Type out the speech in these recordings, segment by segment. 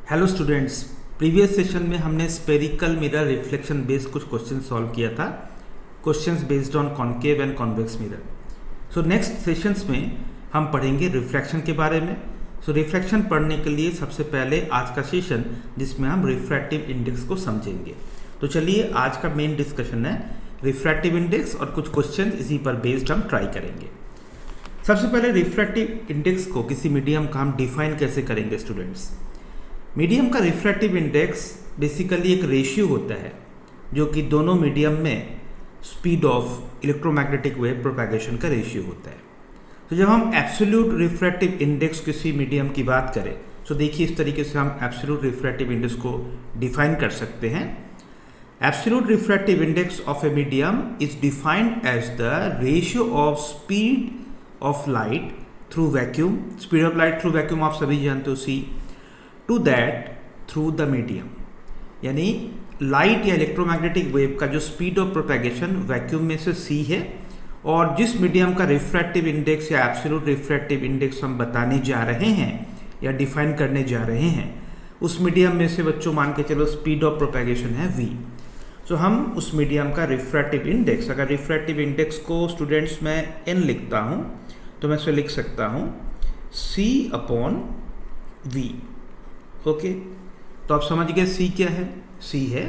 Hello students, previous session में हमने spherical mirror reflection based कुछ क्वेश्चन सॉल्व किया था, questions based on concave and convex mirror. So next sessions में हम पढ़ेंगे रिफ्रैक्शन के बारे में। सो रिफ्रैक्शन पढ़ने के लिए सबसे पहले आज का सेशन जिसमें हम रिफ्रैक्टिव इंडेक्स को समझेंगे। तो चलिए आज का मेन डिस्कशन है रिफ्रैक्टिव इंडेक्स और कुछ क्वेश्चन इसी पर बेस्ड हम ट्राई करेंगे। सबसे पहले रिफ्रैक्टिव इंडेक्स को किसी मीडियम का हम डिफाइन कैसे करेंगे स्टूडेंट्स। मीडियम का रिफ्रैक्टिव इंडेक्स बेसिकली एक रेशियो होता है जो कि दोनों मीडियम में speed of electromagnetic wave propagation का रेशियो होता है। तो जब हम एब्सोल्यूट रिफ्रैक्टिव इंडेक्स किसी मीडियम की बात करें तो देखिए इस तरीके से हम एब्सोल्यूट रिफ्रैक्टिव इंडेक्स को डिफाइन कर सकते हैं। Absolute refractive index of a medium is defined as the ratio of speed of light through vacuum. Speed of light through vacuum आप सभी जानते हो C to that through the medium, यानी light या इलेक्ट्रोमैग्नेटिक वेव का जो speed of propagation vacuum में से c है और जिस मीडियम का रिफ्रैक्टिव इंडेक्स या एब्सोल्यूट रिफ्रैक्टिव इंडेक्स हम बताने जा रहे हैं या डिफाइन करने जा रहे हैं उस मीडियम में से बच्चों मान के चलो स्पीड ऑफ प्रोपैगेशन है v। सो हम उस मीडियम का रिफ्रैक्टिव इंडेक्स, अगर रिफ्रैक्टिव इंडेक्स को स्टूडेंट्स मैं n लिखता हूँ तो मैं इसे लिख सकता हूँ c/v। ओके, तो आप समझ गए c क्या है। c है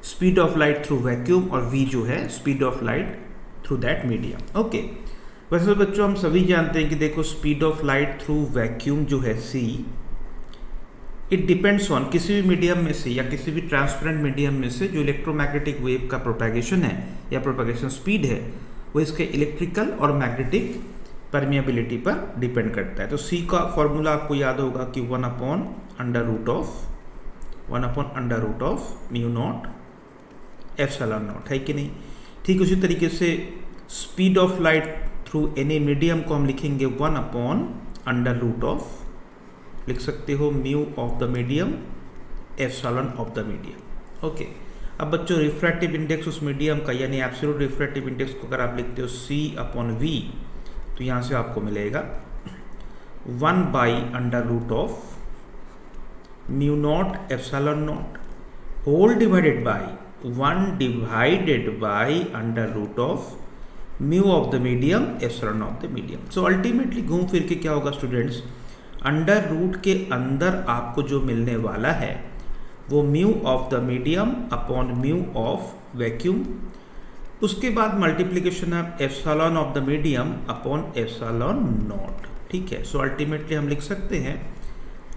speed of light through vacuum और v जो है speed of light through that medium. Okay, वैसे तो बच्चों हम सभी जानते हैं कि देखो speed of light through vacuum जो है c, इट डिपेंड्स ऑन किसी भी मीडियम में से या किसी भी ट्रांसपेरेंट मीडियम में से जो इलेक्ट्रोमैग्नेटिक वेव का प्रोपैगेशन है या प्रोपैगेशन स्पीड है वो इसके इलेक्ट्रिकल और मैग्नेटिक परमिएबिलिटी पर डिपेंड करता है। तो c का फॉर्मूला आपको याद होगा कि 1/√ऑफ म्यू नॉट एप्सिलॉन नॉट, है कि नहीं। ठीक उसी तरीके से speed of light through any medium को हम लिखेंगे 1/√ऑफ, लिख सकते हो mu of the medium epsilon of the medium. Okay, अब बच्चों रिफ्रैक्टिव इंडेक्स उस मीडियम का यानी एब्सोल्यूट रिफ्रैक्टिव इंडेक्स को अगर आप लिखते हो c/v तो यहाँ से आपको मिलेगा 1/√ऑफ mu not epsilon not whole divided by 1/√ऑफ mu of the medium epsilon of the medium. So ultimately घूम फिर के क्या होगा स्टूडेंट्स, अंडर रूट के अंदर आपको जो मिलने वाला है वो mu of the medium upon mu of vacuum, उसके बाद multiplication of epsilon of the medium upon epsilon not. ठीक है, सो अल्टीमेटली हम लिख सकते हैं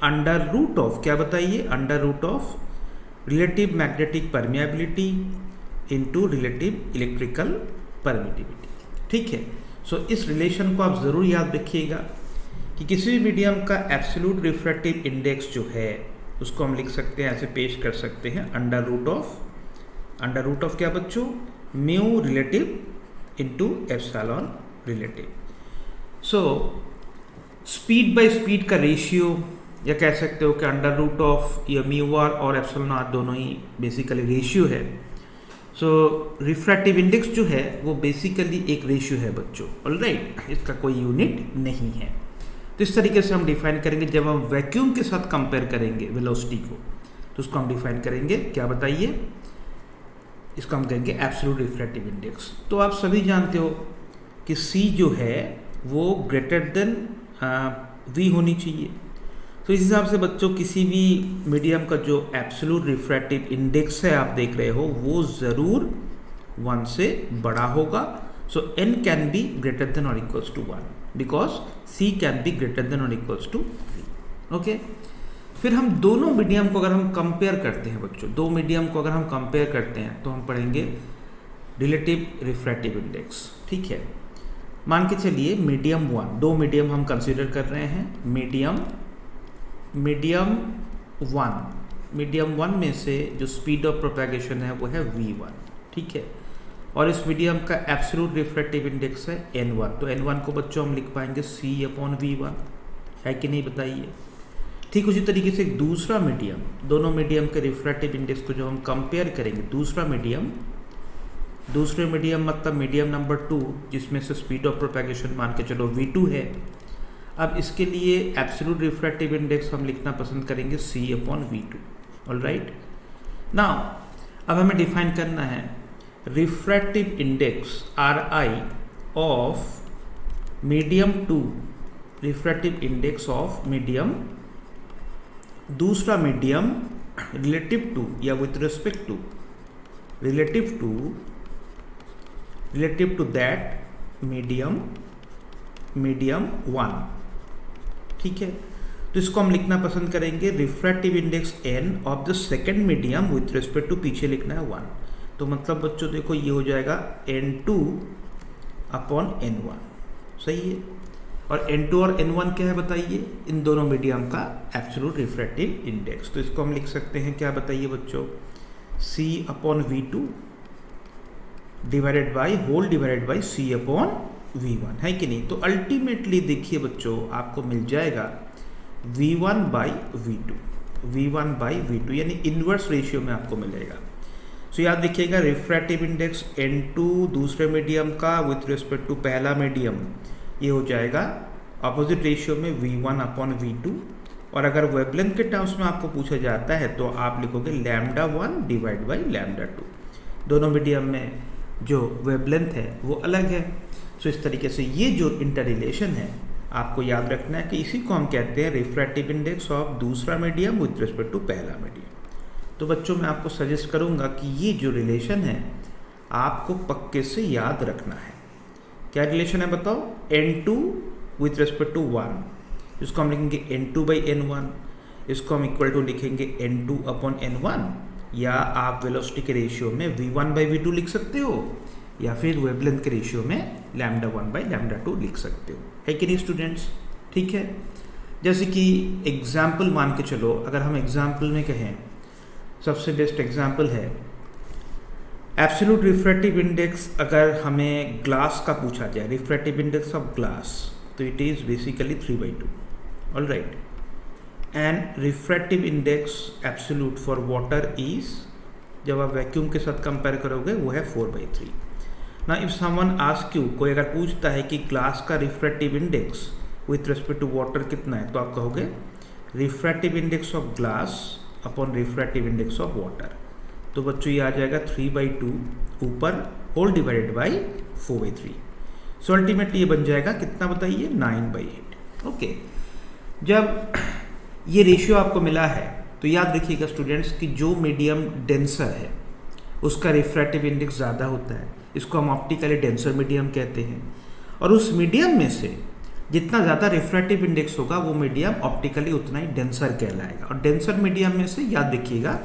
अंडर रूट ऑफ, क्या बताइए, under root of relative magnetic permeability into relative electrical permittivity. ठीक है, सो इस रिलेशन को आप ज़रूर याद रखिएगा कि किसी भी मीडियम का एब्सोल्यूट रिफ्रैक्टिव इंडेक्स जो है उसको हम लिख सकते हैं, ऐसे पेश कर सकते हैं अंडर रूट ऑफ क्या बच्चों, mu relative into epsilon relative. So speed by speed का रेशियो, या कह सकते हो कि अंडर रूट ऑफ या म्यू आर और एप्सिलॉन आर दोनों ही बेसिकली रेशियो है। सो रिफ्रैक्टिव इंडेक्स जो है वो बेसिकली एक रेशियो है बच्चों, ऑलराइट, इसका कोई यूनिट नहीं है। तो इस तरीके से हम डिफाइन करेंगे जब हम वैक्यूम के साथ कंपेयर करेंगे वेलोसिटी को तो उसको हम डिफाइन करेंगे, क्या बताइए, इसको हम कहेंगे एब्सोल्यूट रिफ्रैक्टिव इंडेक्स। तो आप सभी जानते हो कि c जो है वो ग्रेटर देन v होनी चाहिए। तो इस हिसाब से बच्चों किसी भी मीडियम का जो एब्सोल्यूट रिफ्रैक्टिव इंडेक्स है आप देख रहे हो वो ज़रूर 1 से बड़ा होगा। So n can be greater than or equals to 1 because c can be greater than or equals to v। Okay, फिर हम दोनों मीडियम को अगर हम कंपेयर करते हैं बच्चों, दो मीडियम को अगर हम कंपेयर करते हैं तो हम पढ़ेंगे रिलेटिव रिफ्रैक्टिव इंडेक्स। ठीक है, मान के चलिए मीडियम 1, दो मीडियम हम कंसीडर कर रहे हैं, मीडियम 1 में से जो स्पीड ऑफ प्रोपैगेशन है वो है v1। ठीक है, और इस मीडियम का एब्सोल्यूट रिफ्रैक्टिव इंडेक्स है n1, तो n1 को बच्चों हम लिख पाएंगे c/v1, है कि नहीं बताइए। ठीक उसी तरीके से एक दूसरा मीडियम, दोनों मीडियम के रिफ्रैक्टिव इंडेक्स को जब हम कंपेयर करेंगे, दूसरे मीडियम मतलब मीडियम नंबर 2 जिसमें से स्पीड ऑफ प्रोपैगेशन मान के चलो v2 है, अब इसके लिए एब्सोल्यूट रिफ्रैक्टिव इंडेक्स हम लिखना पसंद करेंगे C/V2। ऑल राइट, नाउ अब हमें डिफाइन करना है refractive index RI of medium 2, refractive index of medium, दूसरा मीडियम रिलेटिव टू या with respect to, relative to that medium 1। ठीक है, तो इसको हम लिखना पसंद करेंगे refractive index n of the second medium with respect to, पीछे लिखना है 1। तो मतलब बच्चों देखो ये हो जाएगा N2/N1, सही है। और N2 और N1 क्या है बताइए, इन दोनों मीडियम का एब्सोल्यूट रिफ्रैक्टिव इंडेक्स। तो इसको हम लिख सकते हैं क्या बताइए बच्चों, C/V2 डिवाइडेड बाई C/V1, है कि नहीं। तो अल्टीमेटली देखिए बच्चों आपको मिल जाएगा V1/V2 यानी इन्वर्स रेशियो में आपको मिलेगा। सो याद रखिएगा रिफ्रैक्टिव इंडेक्स N2 दूसरे मीडियम का विथ रिस्पेक्ट टू पहला मीडियम, ये हो जाएगा अपोजिट रेशियो में V1/V2। और अगर वेवलेंथ के टर्म्स में आपको पूछा जाता है तो आप लिखोगे λ1 डिवाइड बाई λ2। दोनों मीडियम में जो वेवलेंथ है वो अलग है। सो इस तरीके से ये जो इंटर रिलेशन है आपको याद रखना है कि इसी को हम कहते हैं रिफ्रैक्टिव इंडेक्स ऑफ दूसरा मीडियम विथ रिस्पेक्ट टू पहला मीडियम। तो बच्चों मैं आपको सजेस्ट करूंगा कि ये जो रिलेशन है आपको पक्के से याद रखना है। क्या रिलेशन है बताओ, N2 विथ रिस्पेक्ट टू 1, इसको हम लिखेंगे N2/N1, इसको हम इक्वल टू लिखेंगे N2/N1, या आप वेलोसिटी के रेशियो में V1/V2 लिख सकते हो, या फिर वेवलेंथ के रेशियो में λ1/λ2 लिख सकते हो, है कि नहीं स्टूडेंट्स। ठीक है, जैसे कि एग्जाम्पल मान के चलो, अगर हम एग्जाम्पल में कहें, सबसे बेस्ट एग्जाम्पल है एब्सोल्यूट रिफ्रैक्टिव इंडेक्स। अगर हमें ग्लास का पूछा जाए, रिफ्रैक्टिव इंडेक्स ऑफ ग्लास, तो it is basically 3/2। All right, and refractive index absolute for water is, जब आप वैक्यूम के साथ कंपेयर करोगे वो है 4/3। ना इफ समवन आस्क यू, कोई अगर पूछता है कि ग्लास का refractive index with respect to water कितना है, तो आप कहोगे refractive index of glass upon refractive index of water. तो बच्चों ये आ जाएगा 3/2 ऊपर whole divided by 4/3। So ultimately ये बन जाएगा कितना बताइए, 9/8। ओके, जब ये रेशियो आपको मिला है तो याद रखिएगा स्टूडेंट्स कि जो मीडियम डेंसर है उसका रिफ्रैक्टिव इंडेक्स ज़्यादा होता है, इसको हम ऑप्टिकली डेंसर मीडियम कहते हैं। और उस मीडियम में से जितना ज़्यादा रिफ्रैक्टिव इंडेक्स होगा वो मीडियम ऑप्टिकली उतना ही डेंसर कहलाएगा। और डेंसर मीडियम में से याद रखिएगा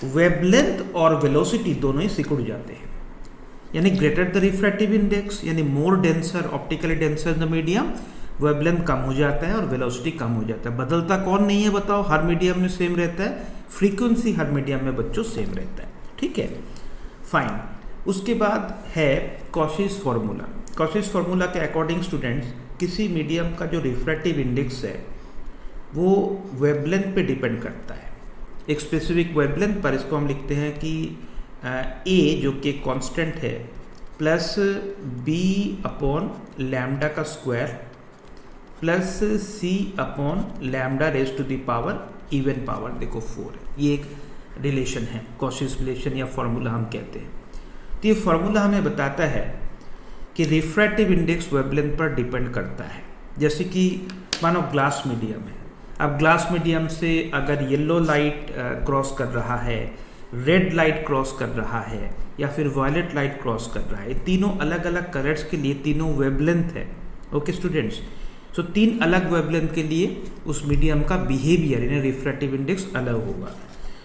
वेवलेंथ और वेलोसिटी दोनों ही सिकुड़ जाते हैं, यानी ग्रेटर द रिफ्रैक्टिव इंडेक्स यानी more denser, optically denser the medium, wavelength कम हो जाता है और वेलोसिटी कम हो जाता है। बदलता कौन नहीं है बताओ, हर मीडियम में सेम रहता है, फ्रीक्वेंसी हर मीडियम में बच्चों सेम रहता है। ठीक है, फाइन। उसके बाद है कॉशीज फार्मूला। कॉशीज फार्मूला के अकॉर्डिंग स्टूडेंट्स किसी मीडियम का जो रिफ्रैक्टिव इंडेक्स है वो वेवलेंथ पे डिपेंड करता है, एक स्पेसिफिक वेवलेंथ पर। इसको हम लिखते हैं कि A जो कि कांस्टेंट है प्लस B/λ का square plus C/λ raise to the power even power, देखो 4 है। ये एक रिलेशन है, कॉशीज रिलेशन या फॉर्मूला हम कहते हैं। तो ये फॉर्मूला हमें बताता है कि रिफ्रैक्टिव इंडेक्स वेवलेंथ पर डिपेंड करता है। जैसे कि मानो ग्लास मीडियम है, अब ग्लास मीडियम से अगर येलो लाइट क्रॉस कर रहा है, रेड लाइट क्रॉस कर रहा है, या फिर वायलेट लाइट क्रॉस कर रहा है, तीनों अलग अलग कलर्स के लिए तीनों वेवलेंथ है। ओके स्टूडेंट्स, सो 3 अलग वेवलेंथ के लिए उस मीडियम का बिहेवियर यानी रिफ्रैक्टिव इंडेक्स अलग होगा।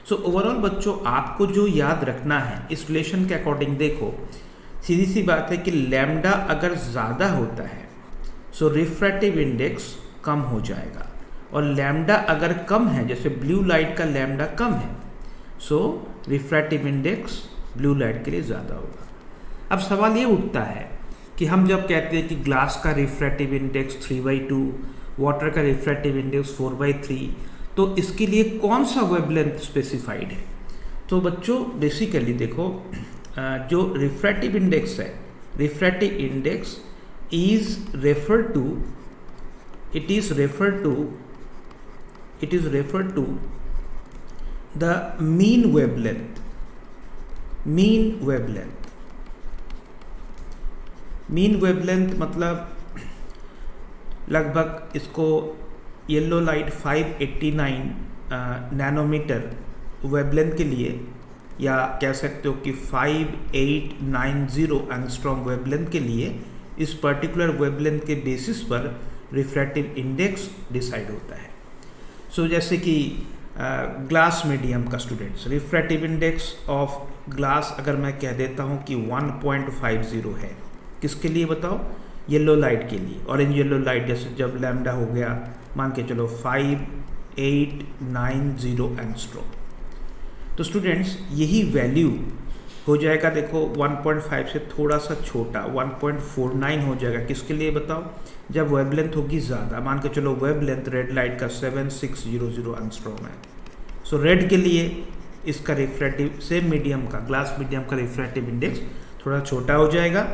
सो ओवरऑल बच्चों आपको जो याद रखना है इस रिलेशन के अकॉर्डिंग, देखो सीधी सी बात है कि लैम्डा अगर ज़्यादा होता है सो रिफ्रैक्टिव इंडेक्स कम हो जाएगा, और लैम्डा अगर कम है, जैसे ब्लू लाइट का लैम्डा कम है, सो रिफ्रैक्टिव इंडेक्स ब्लू लाइट के लिए ज़्यादा होगा। अब सवाल ये उठता है कि हम जब कहते हैं कि ग्लास का रिफ्रैक्टिव इंडेक्स 3/2, वाटर का रिफ्रैक्टिव इंडेक्स 4/3, तो इसके लिए कौन सा वेवलेंथ स्पेसिफाइड है। तो बच्चों बेसिकली देखो जो रिफ्रैक्टिव इंडेक्स है, refractive index is refer to it is referred to the mean wavelength मतलब लगभग इसको येलो लाइट 589 नैनोमीटर वेवलेंथ के लिए, या कह सकते हो कि 5890 एंगस्ट्रॉम वेवलेंथ के लिए इस पर्टिकुलर वेवलेंथ के बेसिस पर रिफ्रैक्टिव इंडेक्स डिसाइड होता है। सो जैसे कि ग्लास मीडियम का students, refractive index of glass अगर मैं कह देता हूँ कि 1.50 है, किसके लिए बताओ? येलो लाइट के लिए। ऑरेंज येलो लाइट जैसे जब लैम्डा हो गया मान के चलो 5890 एंगस्ट्रॉम। तो स्टूडेंट्स यही वैल्यू हो जाएगा, देखो 1.5 से थोड़ा सा छोटा 1.49 हो जाएगा, किसके लिए बताओ? जब वेवलेंथ होगी ज़्यादा, मान के चलो वेवलेंथ रेड लाइट का 7600 एंगस्ट्रॉम है। सो रेड के लिए इसका रिफ्रैक्टिव, सेम मीडियम का, ग्लास मीडियम का रिफ्रैक्टिव इंडेक्स थोड़ा छोटा हो जाएगा,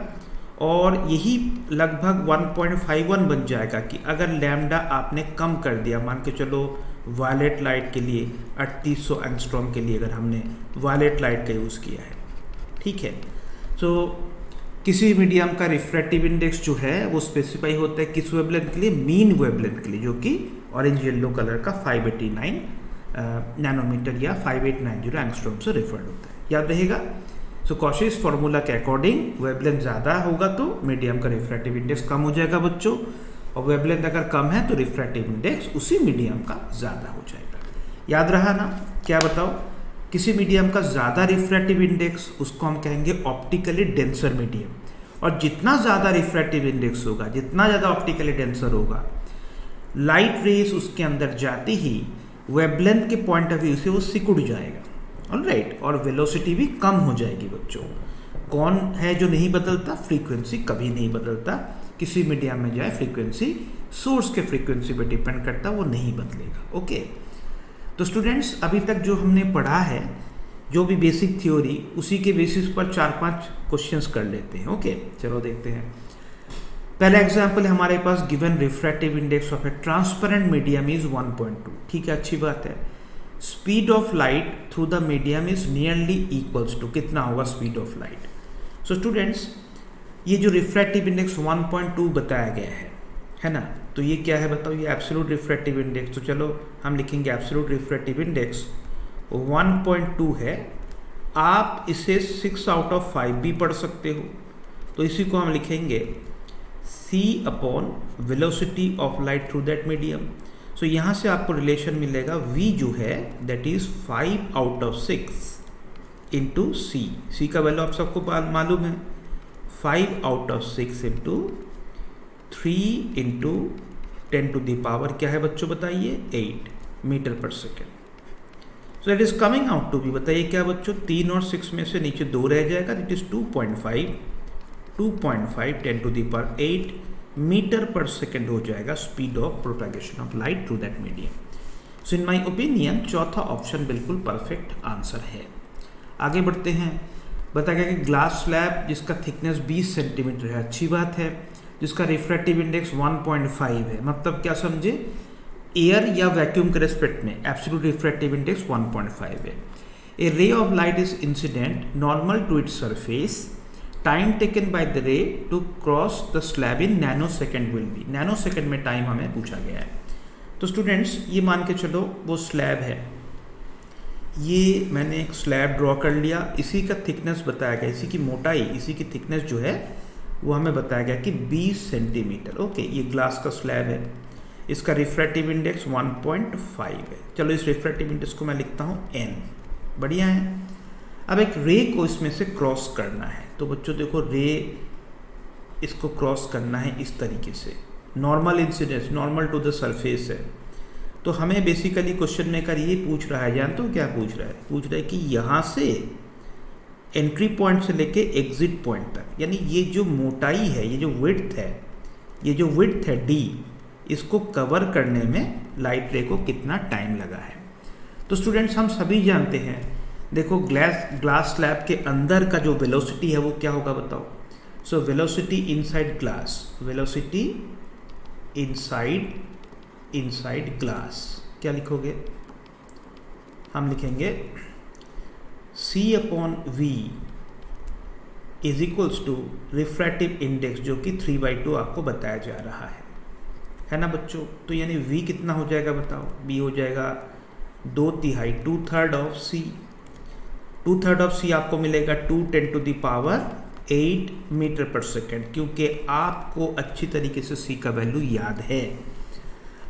और यही लगभग 1.51 बन जाएगा कि अगर लैम्डा आपने कम कर दिया, मान के चलो वायलेट लाइट के लिए 3800 एंगस्ट्रॉम के लिए अगर हमने वायलेट लाइट का यूज़ किया है, ठीक है। तो किसी मीडियम का रिफ्रैक्टिव इंडेक्स जो है वो स्पेसिफाई होता है किस वेवलेंथ के लिए? मीन वेवलेंथ के लिए, जो कि ऑरेंज येलो कलर का 589 नैनोमीटर या 5890 एंगस्ट्रॉम से रिफर्ड होता है, याद रहेगा। सो कॉशीस फॉर्मूला के अकॉर्डिंग वेवलेंथ ज़्यादा होगा तो मीडियम का रिफ्रैक्टिव इंडेक्स कम हो जाएगा बच्चों, और वेवलेंथ अगर कम है तो रिफ्रैक्टिव इंडेक्स उसी मीडियम का ज़्यादा हो जाएगा। याद रहा ना? क्या बताओ? किसी मीडियम का ज़्यादा रिफ्रैक्टिव इंडेक्स उसको हम कहेंगे ऑप्टिकली डेंसर मीडियम, और जितना ज़्यादा रिफ्रैक्टिव इंडेक्स होगा, जितना ज़्यादा ऑप्टिकली डेंसर होगा, लाइट रेज उसके अंदर जाती ही वेवलेंथ के पॉइंट ऑफ व्यू से वो सिकुड़ जाएगा, ऑलराइट, और वेलोसिटी भी कम हो जाएगी बच्चों। कौन है जो नहीं बदलता? फ्रीक्वेंसी कभी नहीं बदलता, किसी मीडियम में जाए फ्रीक्वेंसी सोर्स के फ्रीक्वेंसी पे डिपेंड करता, वो नहीं बदलेगा। ओके, तो स्टूडेंट्स अभी तक जो हमने पढ़ा है, जो भी बेसिक थ्योरी, उसी के बेसिस पर 4-5 क्वेश्चंस कर लेते हैं। ओके, चलो देखते हैं। पहला एग्जाम्पल है हमारे पास, given refractive index of a transparent medium is 1.2। ठीक है, अच्छी बात है। Speed of light through the medium is nearly equals to, कितना होगा speed of light? So students ये जो रिफ्रैक्टिव इंडेक्स 1.2 बताया गया है ना, तो ये क्या है बताओ? ये एब्सोल्यूट रिफ्रैक्टिव इंडेक्स। तो चलो हम लिखेंगे एब्सोल्यूट रिफ्रैक्टिव इंडेक्स 1.2 है। आप इसे 6 आउट ऑफ 5 भी पढ़ सकते हो, तो इसी को हम लिखेंगे c upon velocity of light through that medium. So यहाँ से आपको रिलेशन मिलेगा v जो है that is 5 out of 6 into C. C का वैल्यू आप सबको मालूम है, 5 out of 6 into 3 into 10 to the power क्या है बच्चों बताइए? 8 मीटर पर second. So it is coming out to be, बताइए क्या बच्चों? 3 और 6 में से नीचे 2 रह जाएगा, that is 2.5 10 to the power 8 metre पर सेकेंड हो जाएगा speed of propagation of light through that medium. So in my opinion चौथा ऑप्शन बिल्कुल परफेक्ट आंसर है। आगे बढ़ते हैं। बताया गया कि ग्लास स्लैब जिसका थिकनेस 20 सेंटीमीटर है, अच्छी बात है, जिसका रिफ्रैक्टिव इंडेक्स 1.5 है, मतलब क्या समझे? एयर या वैक्यूम के रेस्पेक्ट में एब्सोल्यूट रिफ्रैक्टिव इंडेक्स 1.5 है। A ray of light is incident normal to its surface, time taken by the ray to cross the slab in nano second will be. Nano second में time हमें पूछा गया है। तो students ये मान के चलो वो स्लैब है, ये मैंने एक स्लैब ड्रॉ कर लिया, इसी का थिकनेस बताया गया, इसी की मोटाई, इसी की थिकनेस जो है वो हमें बताया गया कि 20 सेंटीमीटर। ओके, ये ग्लास का स्लैब है, इसका रिफ्रैक्टिव इंडेक्स 1.5 है। चलो इस रिफ्रैक्टिव इंडेक्स को मैं लिखता हूँ n, बढ़िया है। अब एक रे को इसमें से क्रॉस करना है, तो बच्चों देखो रे इसको क्रॉस करना है इस तरीके से, normal incidence, normal to the surface है। तो हमें बेसिकली क्वेश्चन मेकर ये पूछ रहा है, जानते हो क्या पूछ रहा है? पूछ रहा है कि यहाँ से एंट्री पॉइंट से लेके एग्जिट पॉइंट तक, यानी ये जो मोटाई है, ये जो विड्थ है, ये जो विड्थ है d, इसको कवर करने में लाइट रे को कितना टाइम लगा है। तो स्टूडेंट्स हम सभी जानते हैं, देखो ग्लास स्लैब के अंदर का जो वेलोसिटी है वो क्या होगा बताओ? So velocity inside glass, velocity inside glass. क्या लिखोगे? हम लिखेंगे C/V is equals to refractive index, जो कि 3/2 आपको बताया जा रहा है ना बच्चों। तो यानी V कितना हो जाएगा बताओ? B हो जाएगा 2/3 2/3 ऑफ C। 2/3 ऑफ C आपको मिलेगा 2 × 10⁸ मीटर पर सेकेंड, क्योंकि आपको अच्छी तरीके से C का वैल्यू याद है।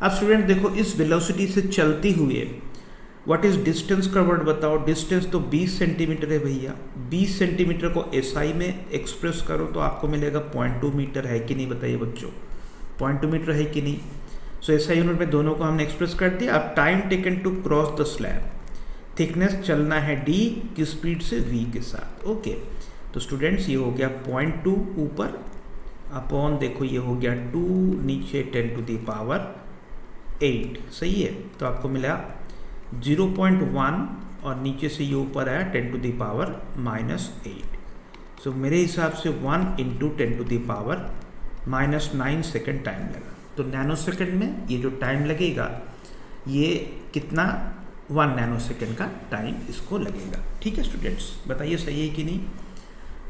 अब स्टूडेंट देखो, इस वेलोसिटी से चलती हुए व्हाट इज डिस्टेंस कवर्ड बताओ। डिस्टेंस तो 20 सेंटीमीटर है भैया। 20 सेंटीमीटर को SI में एक्सप्रेस करो तो आपको मिलेगा 0.2 मीटर, है कि नहीं बताइए बच्चों? 0.2 मीटर है कि नहीं? सो SI यूनिट में दोनों को हमने एक्सप्रेस कर दिया। अब time taken to cross the slab, thickness चलना है D की स्पीड से V के साथ। ओके, तो स्टूडेंट्स ये हो गया 0.2 ऊपर अपॉन, देखो ये हो गया 2 नीचे 10⁸ सही है। तो आपको मिला 0.1 और नीचे से ये ऊपर आया 10⁻⁻8। सो मेरे हिसाब से 1 × 10⁻⁹ सेकेंड टाइम लगा। तो नैनो सेकेंड में ये जो टाइम लगेगा ये कितना? 1 नैनो सेकेंड का टाइम इसको लगेगा। ठीक है स्टूडेंट्स, बताइए सही है कि नहीं?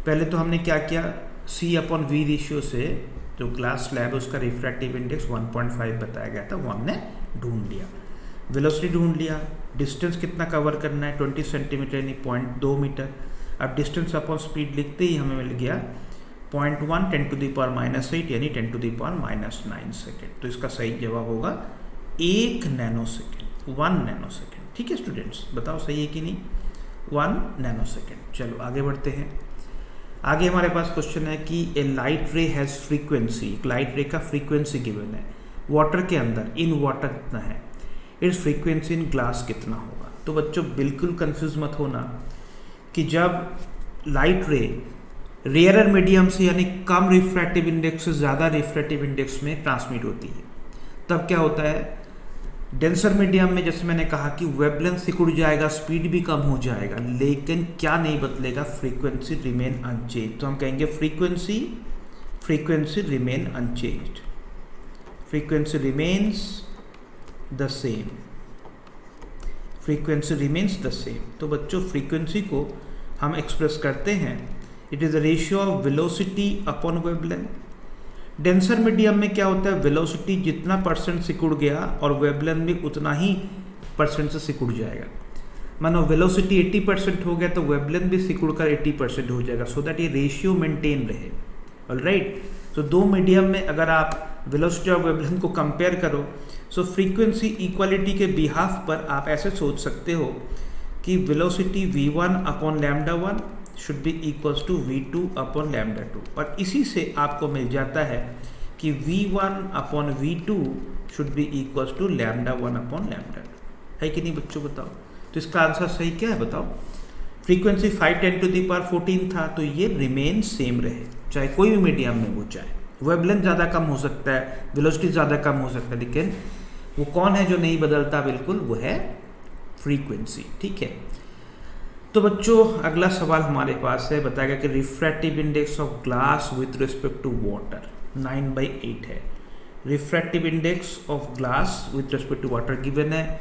पहले तो हमने क्या किया, C/V रेशियो से जो ग्लास स्लैब है उसका रिफ्रैक्टिव इंडेक्स 1.5 बताया गया था, वो हमने ढूंढ लिया। वेलोसिटी ढूंढ लिया। डिस्टेंस कितना कवर करना है? 20 सेंटीमीटर यानी 0.2 मीटर। अब डिस्टेंस अपॉन स्पीड लिखते ही हमें मिल गया 0.1 10⁻⁸ यानी 10⁻⁹ सेकेंड। तो इसका सही जवाब होगा 1 नैनो सेकेंड, 1 नैनो सेकेंड। ठीक है स्टूडेंट्स, बताओ सही है कि नहीं? 1 नैनो सेकेंड। चलो आगे बढ़ते हैं। आगे हमारे पास क्वेश्चन है कि ए लाइट रे हैज़ फ्रीक्वेंसी, एक लाइट रे का फ्रीक्वेंसी गिवन है वाटर के अंदर, इन वाटर कितना है, इट्स फ्रीक्वेंसी इन ग्लास कितना होगा। तो बच्चों बिल्कुल कंफ्यूज मत होना कि जब लाइट रे रेयरर मीडियम से यानी कम रिफ्रैक्टिव इंडेक्स से ज़्यादा रिफ्रैक्टिव इंडेक्स में ट्रांसमिट होती है, तब क्या होता है, डेंसर मीडियम में जैसे मैंने कहा कि वेवलेंथ सिकुड़ जाएगा, स्पीड भी कम हो जाएगा, लेकिन क्या नहीं बदलेगा? Frequency remain unchange. तो हम कहेंगे frequency remain unchanged, frequency remains the same, frequency remains the same. तो बच्चों फ्रीक्वेंसी को हम एक्सप्रेस करते हैं, it is the ratio of velocity upon wavelength. Denser medium में क्या होता है, वेलोसिटी जितना परसेंट सिकुड़ गया और वेवलेंथ भी उतना ही परसेंट से सिकुड़ जाएगा। मानो वेलोसिटी 80% हो गया तो वेवलेंथ भी सिकुड़ कर 80% हो जाएगा, सो दैट ये रेशियो मेंटेन रहे। ऑलराइट, तो दो मीडियम में अगर आप वेलोसिटी और वेवलेंथ को कंपेयर करो, सो फ्रीक्वेंसी इक्वालिटी के बिहाफ पर आप ऐसे सोच सकते हो कि velocity v1 upon λ1 should be equals to v2 upon λ2, और इसी से आपको मिल जाता है कि v1 upon v2 should be equals to λ1 upon λ2। है कि नहीं बच्चों, बताओ। तो इसका आंसर सही क्या है बताओ? फ्रीक्वेंसी 5×10⁻14 था, तो ये रिमेन सेम रहे, चाहे कोई भी मीडियम में वो जाए। वेवलेंथ ज़्यादा कम हो सकता है, वेलोसिटी ज़्यादा कम हो सकता है, लेकिन वो कौन है जो नहीं बदलता? बिल्कुल वो है फ्रीक्वेंसी। ठीक है, तो बच्चों अगला सवाल हमारे पास है, बताएगा कि refractive index of glass with respect to water 9/8 है। Refractive index of glass with respect to water given है।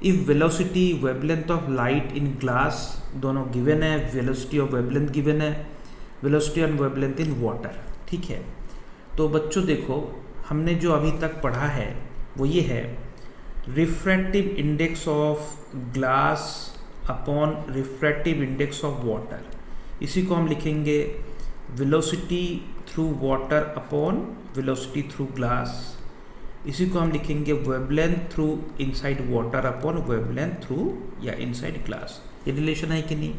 If velocity wavelength of light in glass दोनों गिवन है, वेलोसिटी ऑफ वेवलेंथ गिवन है, velocity and wavelength in water. ठीक है, तो बच्चों देखो हमने जो अभी तक पढ़ा है वो ये है, refractive index of glass upon refractive index of water, इसी को हम लिखेंगे velocity through water upon velocity through glass, इसी को हम लिखेंगे wavelength through inside water upon wavelength through या इनसाइड ग्लास। ये रिलेशन है कि नहीं?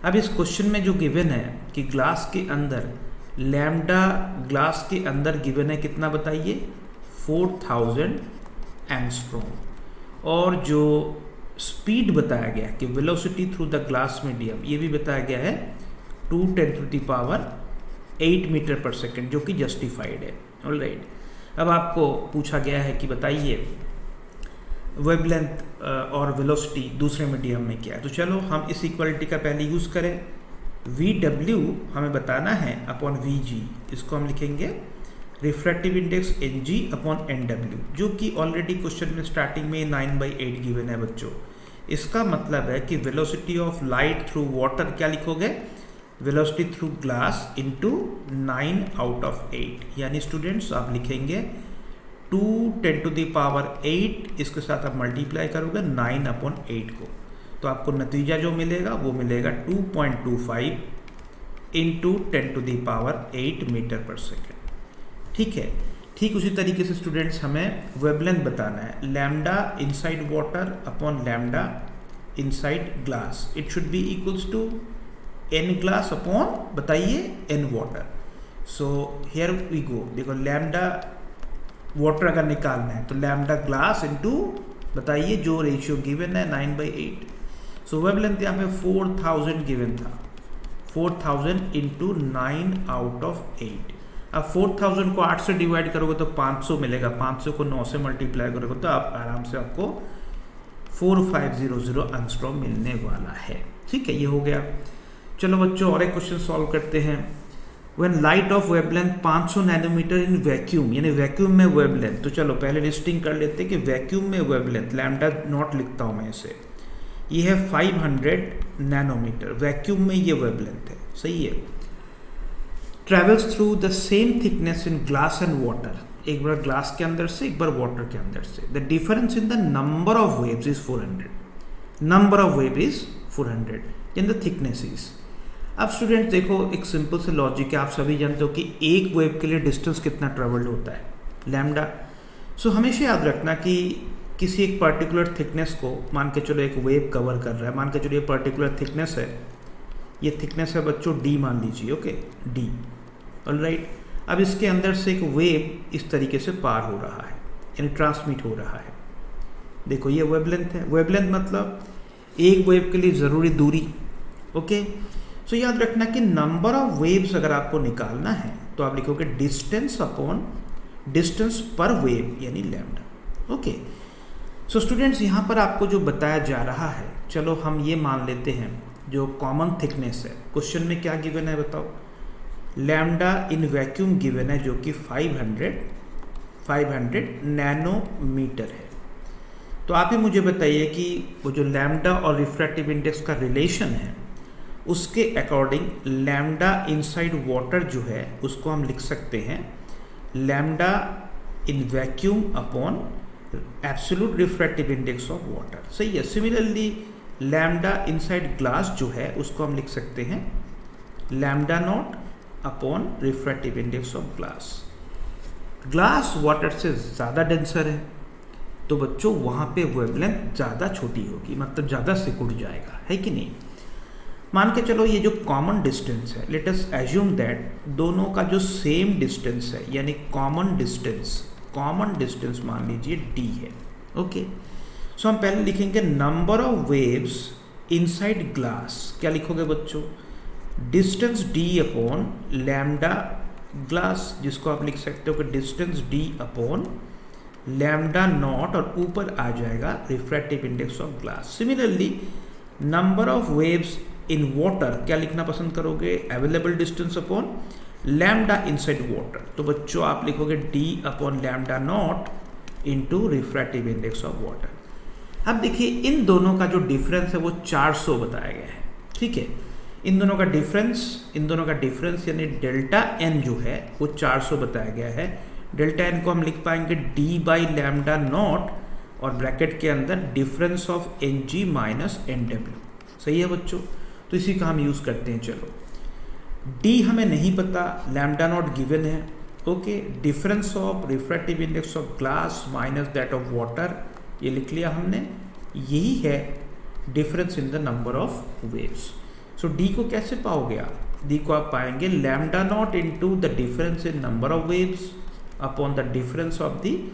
अब इस क्वेश्चन में जो गिवन है कि ग्लास के अंदर लैम्डा, ग्लास के अंदर गिवन है कितना बताइए? 4000 एंगस्ट्रॉम, और जो स्पीड बताया गया कि velocity through the glass medium, ये भी बताया गया है 2 × 10⁸ मीटर पर सेकेंड, जो कि जस्टिफाइड है। ऑलराइट, अब आपको पूछा गया है कि बताइए वेवलेंथ और वेलोसिटी दूसरे मीडियम में क्या है। तो चलो हम इस इक्वालिटी का पहले यूज़ करें। VW हमें बताना है अपॉन VG, इसको हम लिखेंगे refractive index Ng upon Nw, जो कि ऑलरेडी क्वेश्चन में स्टार्टिंग में 9/8 गिवन है बच्चों। इसका मतलब है कि velocity of light through water क्या लिखोगे, वेलोसिटी थ्रू ग्लास इंटू 9/8, यानी स्टूडेंट्स आप लिखेंगे 2 10⁸, इसके साथ आप मल्टीप्लाई करोगे 9/8 को, तो आपको नतीजा जो मिलेगा वो मिलेगा 2.25 इंटू 10⁸ मीटर पर सेकेंड। ठीक है, ठीक उसी तरीके से स्टूडेंट्स हमें वेवलेंथ बताना है, lambda inside water upon lambda inside glass, it should be equals to n glass upon बताइए n water. So here we go, देखो लैम्डा वाटर अगर निकालना है तो लैम्डा ग्लास इनटू बताइए जो रेशियो गिवन है 9/8। सो वेवलेंथ यहाँ पे 4000 गिवन था, 4000 इंटू 9/8। अब 4000 को 8 से डिवाइड करोगे तो 500 मिलेगा, 500 को 9 से मल्टीप्लाई करोगे तो आप आराम से आपको 4500 एंगस्ट्रॉम मिलने वाला है। ठीक है, ये हो गया। चलो बच्चों और एक क्वेश्चन सॉल्व करते हैं। When light of wavelength 500 nanometer in vacuum, यानी वैक्यूम में वेवलेंथ, तो चलो पहले लिस्टिंग कर लेते हैं कि वैक्यूम में वेवलेंथ, लैम्डा नॉट लिखता हूं मैं इसे, ये है 500 नैनोमीटर, वैक्यूम में ये वेवलेंथ है, सही है। Travels through the same thickness in glass and water, एक बार ग्लास के अंदर से एक बार वाटर के अंदर से। The difference in the number of waves is 400, number of wave is 400 in the thickness is. अब स्टूडेंट देखो एक सिंपल से लॉजिक है, आप सभी जानते हो कि एक वेव के लिए डिस्टेंस कितना ट्रेवल्ड होता है, लैम्डा। सो हमेशा याद रखना कि किसी एक पर्टिकुलर थिकनेस को, मान के चलो एक वेव कवर कर रहा है, मान के चलो ये पर्टिकुलर थिकनेस है, ये थिकनेस है बच्चों d मान लीजिए, ओके d, ऑलराइट। अब इसके अंदर से एक वेव इस तरीके से पार हो रहा है, यानी ट्रांसमिट हो रहा है। देखो ये वेवलेंथ है, वेवलेंथ मतलब एक वेव के लिए ज़रूरी दूरी, ओके। सो याद रखना कि नंबर ऑफ वेव्स अगर आपको निकालना है तो आप लिखोगे डिस्टेंस अपॉन डिस्टेंस पर वेव, यानी लैम्डा, ओके। सो स्टूडेंट्स यहाँ पर आपको जो बताया जा रहा है, चलो हम ये मान लेते हैं जो कॉमन थिकनेस है, क्वेश्चन में क्या गिवन है बताओ, लैम्डा इन वैक्यूम गिवन है जो कि 500 नैनोमीटर है। तो आप ही मुझे बताइए कि वो जो लैम्डा और रिफ्रैक्टिव इंडेक्स का रिलेशन है, उसके अकॉर्डिंग लैम्डा इनसाइड वाटर जो है उसको हम लिख सकते हैं lambda in vacuum upon absolute refractive index of water, सही है। सिमिलरली लैम्डा इनसाइड ग्लास जो है उसको हम लिख सकते हैं lambda naught upon refractive index of glass. Glass water से ज़्यादा डेंसर है तो बच्चों वहाँ पे वेवलेंथ ज़्यादा छोटी होगी, मतलब ज़्यादा सिकुड़ जाएगा, है कि नहीं। मान के चलो ये जो कॉमन डिस्टेंस है, लेट अस एज्यूम दैट दोनों का जो सेम डिस्टेंस है, यानी कॉमन डिस्टेंस मान लीजिए d है, ओके। सो हम पहले लिखेंगे number of waves inside glass, क्या लिखोगे बच्चों, distance d upon lambda glass, जिसको आप लिख सकते हो कि distance d upon lambda naught, और ऊपर आ जाएगा refractive index of glass. Similarly number of waves in water, क्या लिखना पसंद करोगे, available distance upon lambda inside water, तो बच्चों आप लिखोगे d upon lambda naught into refractive index of water. अब देखिए इन दोनों का जो डिफरेंस है वो 400 बताया गया है, ठीक है। इन दोनों का डिफरेंस यानी डेल्टा n जो है वो 400 बताया गया है। डेल्टा n को हम लिख पाएंगे d बाई लैम्डा नॉट और ब्रैकेट के अंदर difference of Ng minus Nw, सही है बच्चों। तो इसी का हम यूज़ करते हैं। चलो d हमें नहीं पता, लैम्डा नॉट गिवन है, okay. Difference of refractive index of glass minus that of water, ये लिख लिया हमने, यही है difference in the number of waves. So d को कैसे पाओगे आप, d को आप पाएंगे lambda naught into the difference in number of waves upon the difference of the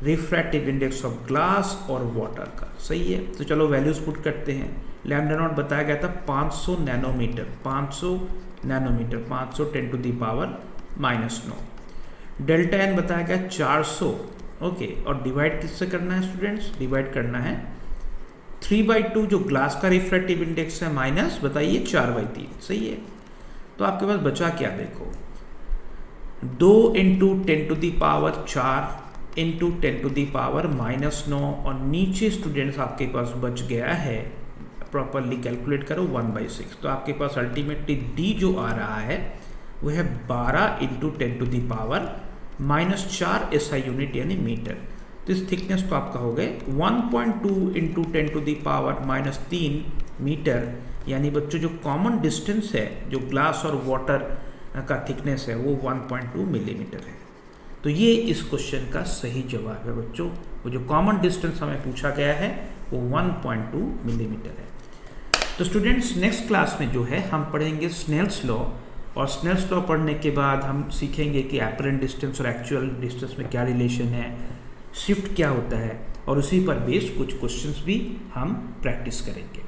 refractive index of glass और वाटर का, सही है। तो चलो वैल्यूज पुट करते हैं। लैम्डा नॉट बताया गया था 500 नैनोमीटर, 500 10⁻⁻⁹ डेल्टा n बताया गया 400, ओके। और डिवाइड किससे करना है स्टूडेंट्स, डिवाइड करना है 3/2 जो ग्लास का रिफ्रैक्टिव इंडेक्स है माइनस बताइए 4/3, सही है। तो आपके पास बचा क्या, देखो 2 इंटू 10⁴ इंटू 10⁻⁻9 और नीचे स्टूडेंट्स आपके पास बच गया है, प्रॉपरली कैलकुलेट करो 1/6। तो आपके पास अल्टीमेटली डी जो आ रहा है वो है 12 इंटू 10⁻⁻4 SI यूनिट यानी मीटर। तो इस थिकनेस तो आपका हो गए 1.2 इंटू 10⁻³ मीटर, यानी बच्चों जो कॉमन डिस्टेंस है जो ग्लास और वाटर का थिकनेस है वो 1.2 मिलीमीटर है। तो ये इस क्वेश्चन का सही जवाब है बच्चों। वो जो कॉमन डिस्टेंस हमें पूछा गया है वो 1.2 मिलीमीटर है। तो स्टूडेंट्स नेक्स्ट क्लास में जो है हम पढ़ेंगे स्नेल्स लॉ, और स्नेल्स लॉ पढ़ने के बाद हम सीखेंगे कि एपरेंट डिस्टेंस और एक्चुअल डिस्टेंस में क्या रिलेशन है, शिफ्ट क्या होता है, और उसी पर बेस्ड कुछ क्वेश्चंस भी हम प्रैक्टिस करेंगे।